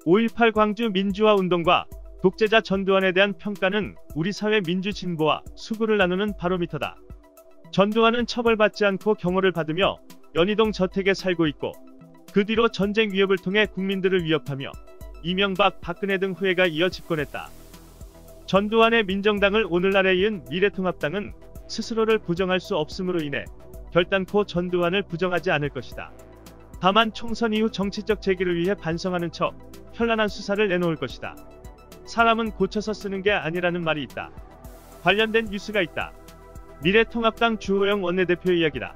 5.18 광주 민주화 운동과 독재자 전두환에 대한 평가는 우리 사회 민주 진보와 수구를 나누는 바로미터다. 전두환은 처벌받지 않고 경호를 받으며 연희동 저택에 살고 있고, 그 뒤로 전쟁 위협을 통해 국민들을 위협하며 이명박, 박근혜 등 후예가 이어 집권했다. 전두환의 민정당을 오늘날에 이은 미래통합당은 스스로를 부정할 수 없음으로 인해 결단코 전두환을 부정하지 않을 것이다. 다만 총선 이후 정치적 재기를 위해 반성하는 척 현란한 수사를 내놓을 것이다. 사람은 고쳐서 쓰는 게 아니라는 말이 있다. 관련된 뉴스가 있다. 미래통합당 주호영 원내대표 이야기다.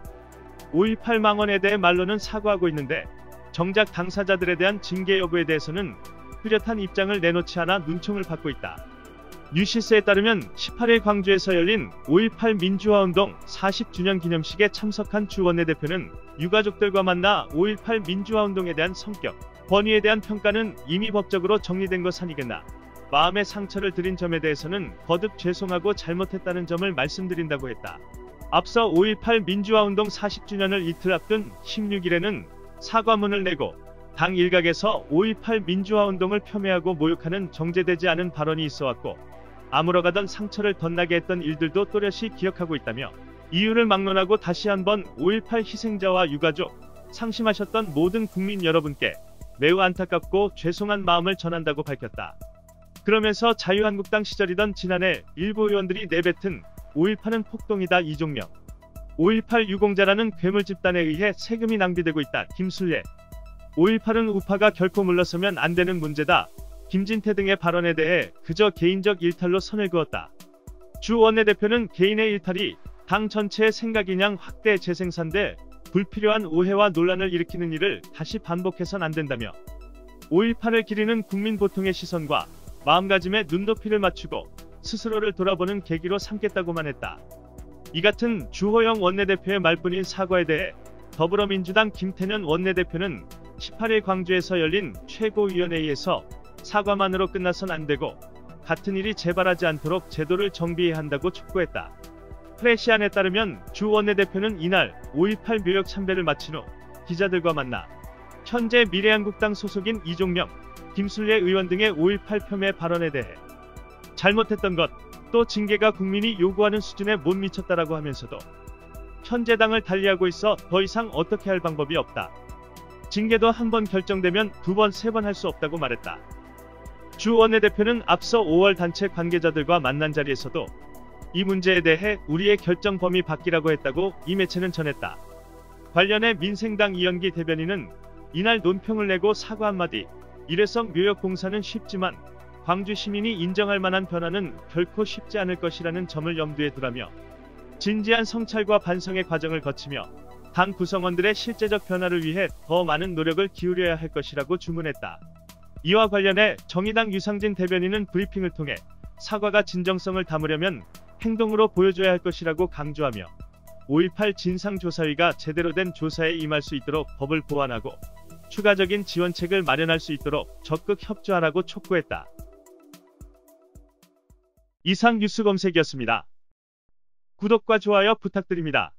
5.18 망언에 대해 말로는 사과하고 있는데 정작 당사자들에 대한 징계 여부에 대해서는 뚜렷한 입장을 내놓지 않아 눈총을 받고 있다. 뉴시스에 따르면 18일 광주에서 열린 5.18 민주화운동 40주년 기념식에 참석한 주 원내대표는 유가족들과 만나 5.18 민주화운동에 대한 성격, 권위에 대한 평가는 이미 법적으로 정리된 것 아니겠나, 마음의 상처를 드린 점에 대해서는 거듭 죄송하고 잘못했다는 점을 말씀드린다고 했다. 앞서 5.18 민주화운동 40주년을 이틀 앞둔 16일에는 사과문을 내고 당 일각에서 5.18 민주화운동을 폄훼하고 모욕하는 정제되지 않은 발언이 있어왔고, 아물어가던 상처를 덧나게 했던 일들도 또렷이 기억하고 있다며 이유를 막론하고 다시 한번 5.18 희생자와 유가족, 상심하셨던 모든 국민 여러분께 매우 안타깝고 죄송한 마음을 전한다고 밝혔다. 그러면서 자유한국당 시절이던 지난해 일부 의원들이 내뱉은 5.18은 폭동이다 이종명, 5.18 유공자라는 괴물 집단에 의해 세금이 낭비되고 있다 김술래, 5.18은 우파가 결코 물러서면 안 되는 문제다 김진태 등의 발언에 대해 그저 개인적 일탈로 선을 그었다. 주 원내대표는 개인의 일탈이 당 전체의 생각인양 확대 재생산돼 불필요한 오해와 논란을 일으키는 일을 다시 반복해선 안 된다며 5.18을 기리는 국민 보통의 시선과 마음가짐에 눈높이를 맞추고 스스로를 돌아보는 계기로 삼겠다고만 했다. 이 같은 주호영 원내대표의 말뿐인 사과에 대해 더불어민주당 김태년 원내대표는 18일 광주에서 열린 최고위원회의에서 사과만으로 끝나선 안 되고 같은 일이 재발하지 않도록 제도를 정비해야 한다고 촉구했다. 프레시안에 따르면 주 원내대표는 이날 5.18 묘역 참배를 마친 후 기자들과 만나 현재 미래한국당 소속인 이종명, 김술래 의원 등의 5.18 폄훼 발언에 대해 잘못했던 것, 또 징계가 국민이 요구하는 수준에 못 미쳤다라고 하면서도 현재 당을 달리하고 있어 더 이상 어떻게 할 방법이 없다. 징계도 한 번 결정되면 두 번, 세 번 할 수 없다고 말했다. 주 원내대표는 앞서 5월 단체 관계자들과 만난 자리에서도 이 문제에 대해 우리의 결정 범위 밖이라고 했다고 이 매체는 전했다. 관련해 민생당 이현기 대변인은 이날 논평을 내고 사과 한마디, 일회성 묘역 공사는 쉽지만 광주 시민이 인정할 만한 변화는 결코 쉽지 않을 것이라는 점을 염두에 두라며 진지한 성찰과 반성의 과정을 거치며 당 구성원들의 실제적 변화를 위해 더 많은 노력을 기울여야 할 것이라고 주문했다. 이와 관련해 정의당 유상진 대변인은 브리핑을 통해 사과가 진정성을 담으려면 행동으로 보여줘야 할 것이라고 강조하며 5.18 진상조사위가 제대로 된 조사에 임할 수 있도록 법을 보완하고 추가적인 지원책을 마련할 수 있도록 적극 협조하라고 촉구했다. 이상 뉴스 검색이었습니다. 구독과 좋아요 부탁드립니다.